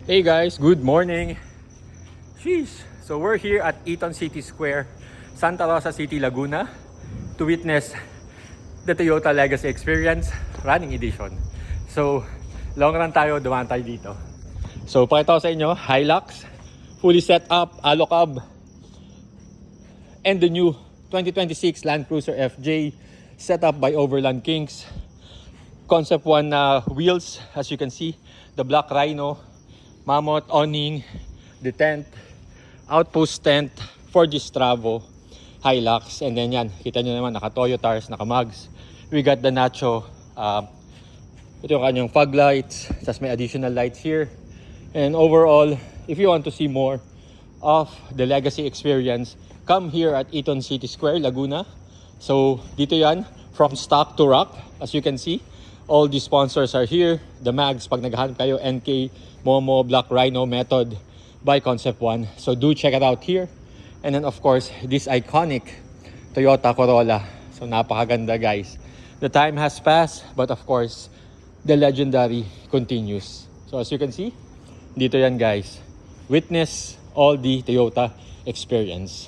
Hey guys, good morning. Sheesh. So we're here at Eton City Square, Santa Rosa City, Laguna to witness the Toyota Legacy Experience Running Edition. So long run tayo, dumaan tayo dito. So pakita ko sa inyo, Hilux, fully set up, Alocab, and the new 2026 Land Cruiser FJ set up by Overland Kings. Concept 1 wheels, as you can see, the black Rhino, Mammoth awning, the tent, outpost tent, Ford Stravo, Hilux, and then yan, kita nyo naman, naka-Toyo tires, naka-mugs. We got the Nacho, ito yung kanyang fog lights, tas may additional lights here. And overall, if you want to see more of the Legacy Experience, come here at Eton City Square, Laguna. So dito yan, from stock to rock, as you can see. All the sponsors are here. The mags, pag naghahanap kayo, NK, Momo, Black Rhino, Method, by Concept 1. So do check it out here. And then of course, this iconic Toyota Corolla. So napakaganda guys. The time has passed, but of course, the legendary continues. So as you can see, dito yan guys. Witness all the Toyota experience.